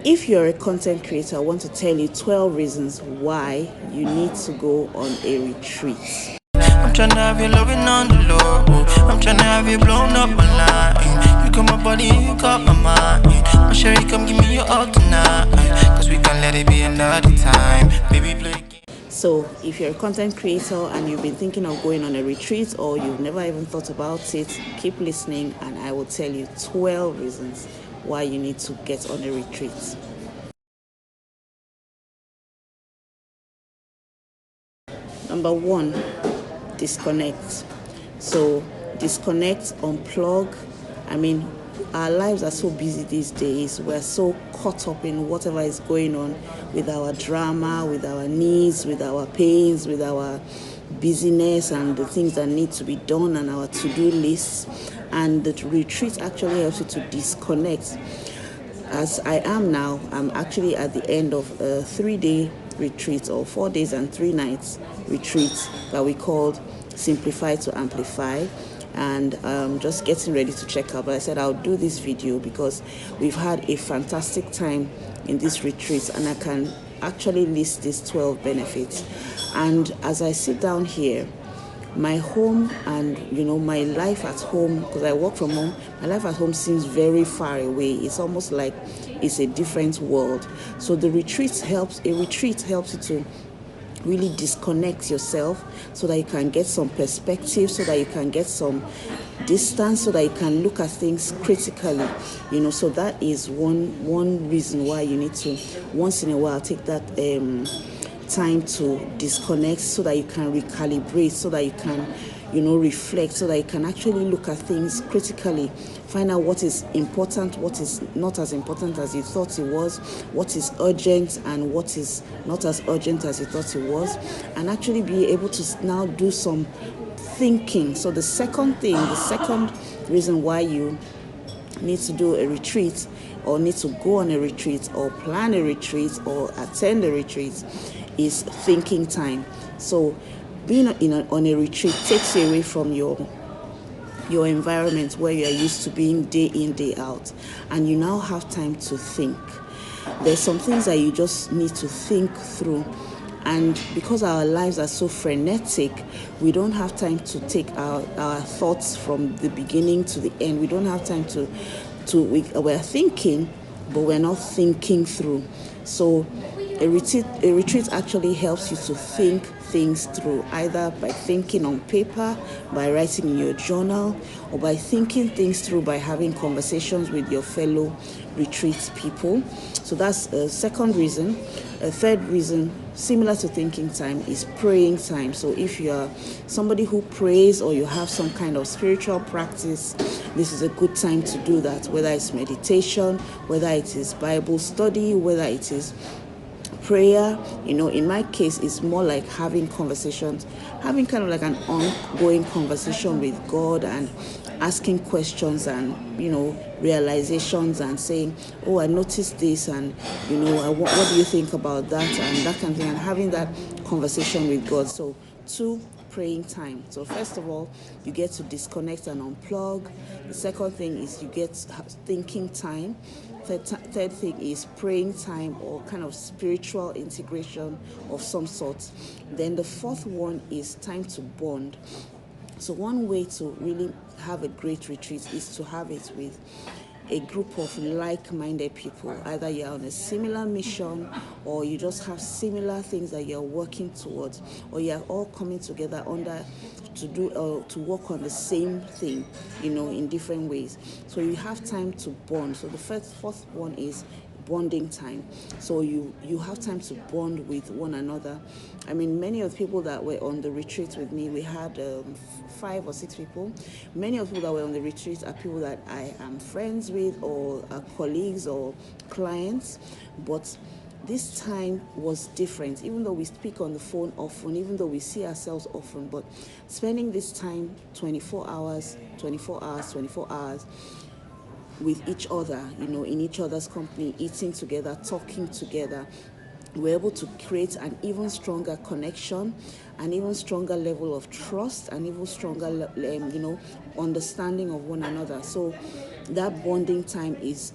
If you're a content creator, I want to tell you 12 reasons why you need to go on a retreat. I'm tryna have you loving on the low. I'm tryna have you blown up online. You got my body, you got my mind. I'm sure you come give me your all tonight. Cause we can let it be another time. Baby, play. So if you're a content creator and you've been thinking of going on a retreat or you've never even thought about it, keep listening and I will tell you 12 reasons why you need to get on a retreat. Number 1, disconnect. So disconnect, unplug. I mean, our lives are so busy these days. We're so caught up in whatever is going on with our drama, with our needs, with our pains, with our busyness and the things that need to be done and our to-do lists. And the retreat actually helps you to disconnect. As I am now, I'm actually at the end of a 3-day retreat or 4 days and 3 nights retreat that we called Simplify to Amplify, and just getting ready to check out. But I said I'll do this video because we've had a fantastic time in this retreat and I can actually list these 12 benefits. And as I sit down here, my home and my life at home, because I work from home, my life at home seems very far away. It's almost like it's a different world. So a retreat helps you to really disconnect yourself so that you can get some perspective, so that you can get some distance, so that you can look at things critically. So that is one reason why you need to once in a while take that time to disconnect, so that you can recalibrate, so that you can reflect, so that you can actually look at things critically, find out what is important, what is not as important as you thought it was, what is urgent and what is not as urgent as you thought it was, and actually be able to now do some thinking. So the second reason why you need to do a retreat or need to go on a retreat or plan a retreat or attend a retreat is thinking time. So being on a retreat takes you away from your environment where you are used to being day in, day out, and you now have time to think. There's some things that you just need to think through, and because our lives are so frenetic, we don't have time to take our thoughts from the beginning to the end. We don't have time we're thinking, but we're not thinking through. So a retreat actually helps you to think things through, either by thinking on paper, by writing in your journal, or by thinking things through by having conversations with your fellow retreat people. So that's a second reason. A third reason, similar to thinking time, is praying time. So if you are somebody who prays or you have some kind of spiritual practice, this is a good time to do that, whether it's meditation, whether it is Bible study, whether it is prayer. In my case, it's more like having conversations, having kind of like an ongoing conversation with God and asking questions and realizations and saying, oh, I noticed this, and what do you think about that, and that kind of thing, and having that conversation with God. So 2, praying time. So first of all, you get to disconnect and unplug. The second thing is you get thinking time. Third thing is praying time or kind of spiritual integration of some sort. Then the fourth one is time to bond. So one way to really have a great retreat is to have it with a group of like-minded people. Either you're on a similar mission, or you just have similar things that you're working towards, or you're all coming together to work on the same thing, in different ways. So you have time to bond. So the fourth one is bonding time. So you have time to bond with one another. I mean, many of the people that were on the retreat with me, we had 5 or 6 people. Many of the people that were on the retreat are people that I am friends with, or are colleagues or clients, but this time was different. Even though we speak on the phone often, even though we see ourselves often, but spending this time 24 hours with each other, in each other's company, eating together, talking together, we're able to create an even stronger connection, an even stronger level of trust, an even stronger, understanding of one another. So that bonding time is,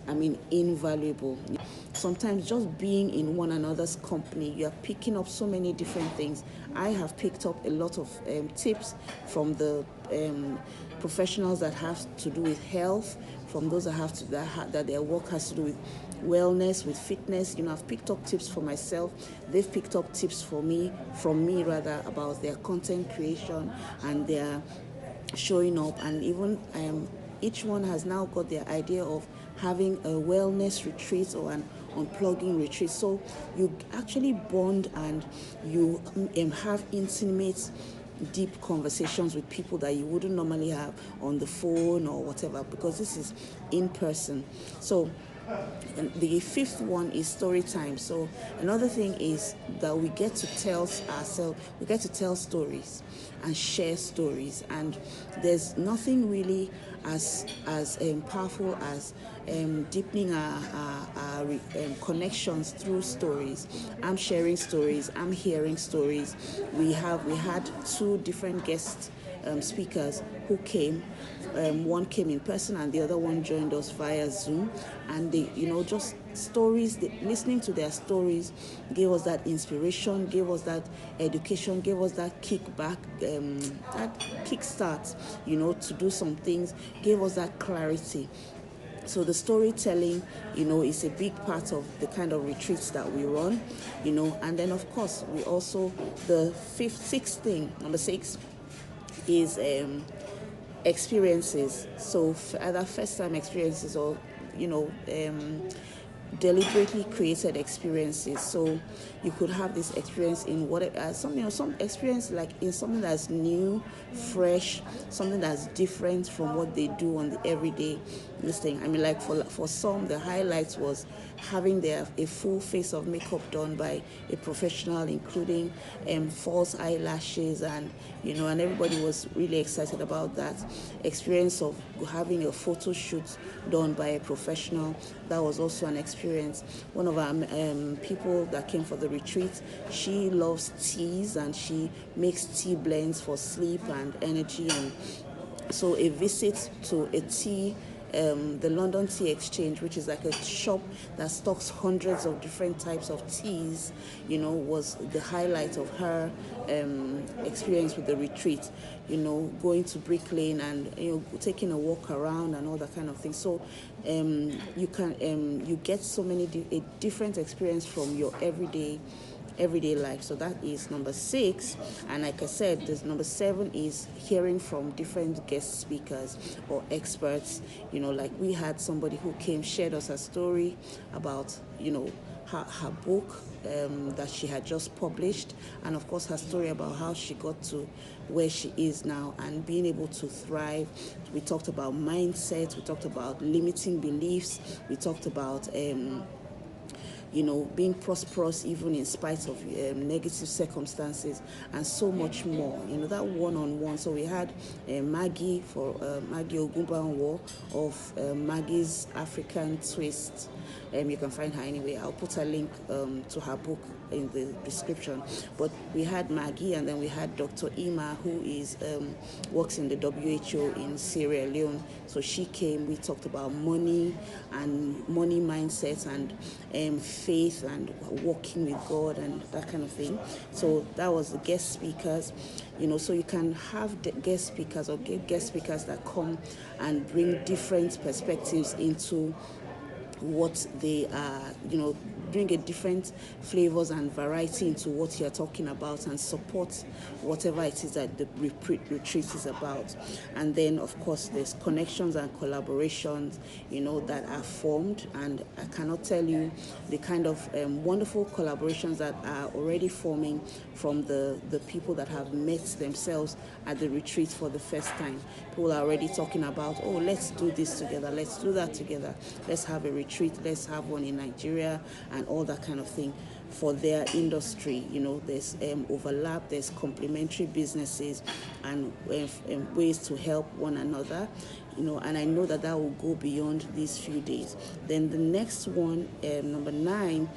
invaluable. Sometimes just being in one another's company, you are picking up so many different things. I have picked up a lot of tips from the professionals that have to do with health, from those that their work has to do with wellness, with fitness. I've picked up tips for myself. They've picked up tips from me about their content creation and their showing up, and even each one has now got their idea of having a wellness retreat or an unplugging retreat. So you actually bond and you have intimate, deep conversations with people that you wouldn't normally have on the phone or whatever, because this is in person. So and the fifth one is story time. So another thing is that we get to tell stories and share stories, and there's nothing really as powerful as deepening our connections through stories. I'm sharing stories, I'm hearing stories. We had two different guest speakers who came. One came in person and the other one joined us via Zoom, and they, just stories, listening to their stories gave us that inspiration, gave us that education, gave us that kickback, that kickstart, to do some things, gave us that clarity. So the storytelling, is a big part of the kind of retreats that we run, and then of course we also, number six is experiences. So either first time experiences or deliberately created experiences. So you could have this experience in whatever some experience like in something that's new, fresh, something that's different from what they do on the everyday thing. Like for some, the highlights was having a full face of makeup done by a professional, including false eyelashes, and and everybody was really excited about that experience of having a photo shoot done by a professional. That was also an experience. One of our people that came for the retreat, she loves teas and she makes tea blends for sleep and energy, and so a visit to a tea, the London Tea Exchange, which is like a shop that stocks hundreds of different types of teas, was the highlight of her experience with the retreat. Going to Brick Lane and taking a walk around and all that kind of thing. So you get so many a different experience from your everyday life. So that is number 6. And like I said, this number 7 is hearing from different guest speakers or experts. Like we had somebody who came, shared us a story about her book that she had just published, and of course her story about how she got to where she is now and being able to thrive. We talked about mindset, we talked about limiting beliefs, we talked about being prosperous even in spite of negative circumstances, and so much more. That one-on-one. So we had Maggie Ogunbanwo of Maggie's African Twist. You can find her anyway. I'll put a link to her book in the description. But we had Maggie, and then we had Dr. Ima, who is works in the WHO in Sierra Leone. So she came. We talked about money and money mindset and faith and walking with God and that kind of thing. So that was the guest speakers. So you can have guest speakers or guest speakers that come and bring different perspectives into what they are, bring a different flavors and variety into what you're talking about and support whatever it is that the retreat is about. And then, of course, there's connections and collaborations, that are formed. And I cannot tell you the kind of wonderful collaborations that are already forming from the people that have met themselves at the retreat for the first time. People are already talking about, oh, let's do this together, let's do that together, let's have a retreat, let's have one in Nigeria, and all that kind of thing for their industry. There's overlap, there's complementary businesses and ways to help one another, and I know that will go beyond these few days. Then the next one, number 9,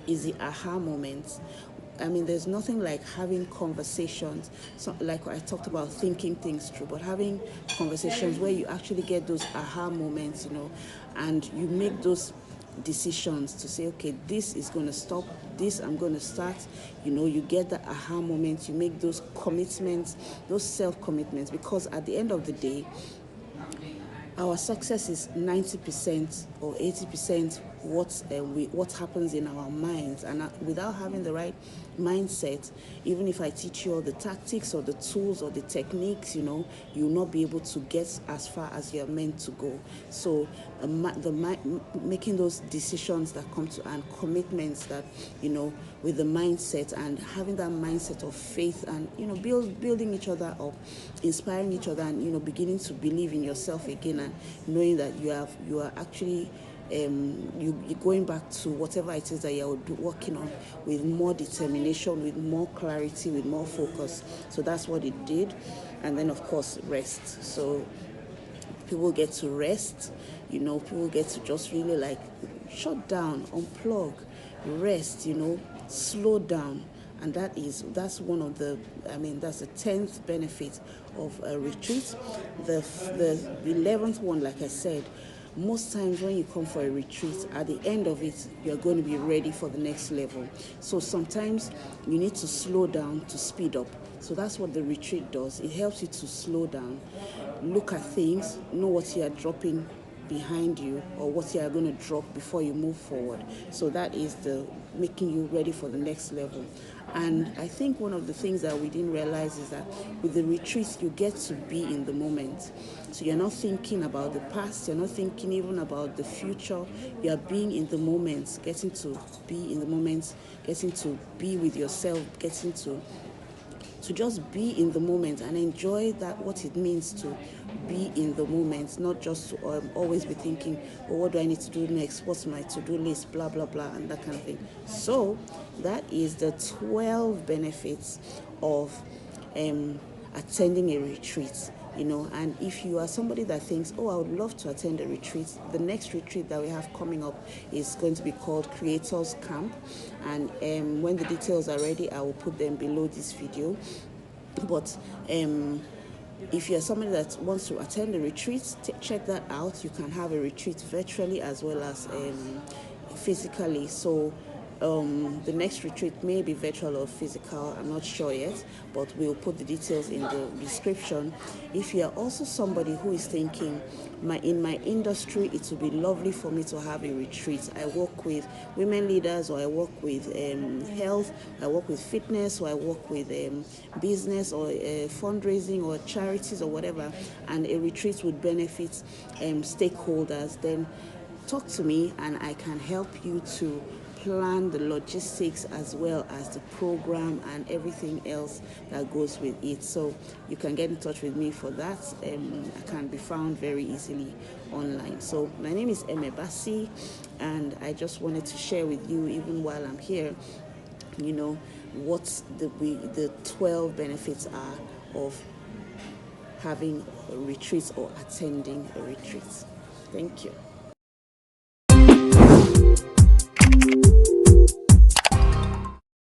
is the aha moments. I mean, there's nothing like having conversations, so like I talked about, thinking things through, but having conversations where you actually get those aha moments, and you make those decisions to say, okay, this is going to stop, this I'm going to start. You get the aha moments, you make those commitments, those self-commitments, because at the end of the day, our success is 90% or 80% what happens in our minds. And without having the right mindset, even if I teach you all the tactics or the tools or the techniques, you'll not be able to get as far as you're meant to go. So making those decisions that come to, and commitments that, with the mindset, and having that mindset of faith, and building each other up, inspiring each other, and beginning to believe in yourself again, and knowing that you are actually you're going back to whatever it is that you're working on with more determination, with more clarity, with more focus. So that's what it did. And then of course rest. So people get to rest, people get to just really like shut down, unplug, rest, slow down. And that's one of the, that's the 10th benefit of a retreat. The 11th one, like I said, most times when you come for a retreat, at the end of it, you're going to be ready for the next level. So sometimes you need to slow down to speed up. So that's what the retreat does. It helps you to slow down, look at things, know what you are dropping behind you or what you are going to drop before you move forward. So that is the making you ready for the next level. And I think one of the things that we didn't realize is that with the retreats, you get to be in the moment. So you're not thinking about the past, you're not thinking even about the future. You're being in the moment, getting to be in the moment, getting to be with yourself, getting to just be in the moment and enjoy that, what it means to be in the moment, not just to always be thinking, oh, what do I need to do next? What's my to-do list? Blah, blah, blah, and that kind of thing. So that is the 12 benefits of attending a retreat. And if you are somebody that thinks, oh, I would love to attend a retreat, the next retreat that we have coming up is going to be called Creators Camp. And when the details are ready, I will put them below this video. But if you're somebody that wants to attend a retreat, check that out. You can have a retreat virtually as well as physically. So the next retreat may be virtual or physical, I'm not sure yet, but we'll put the details in the description. If you are also somebody who is thinking, in my industry, it would be lovely for me to have a retreat. I work with women leaders, or I work with health, I work with fitness, or I work with business, or fundraising, or charities, or whatever, and a retreat would benefit stakeholders, then talk to me and I can help you to plan the logistics as well as the program and everything else that goes with it. So you can get in touch with me for that. I can be found very easily online. So my name is Eme Bassi, and I just wanted to share with you, even while I'm here, what the 12 benefits are of having a retreat or attending a retreat. Thank you.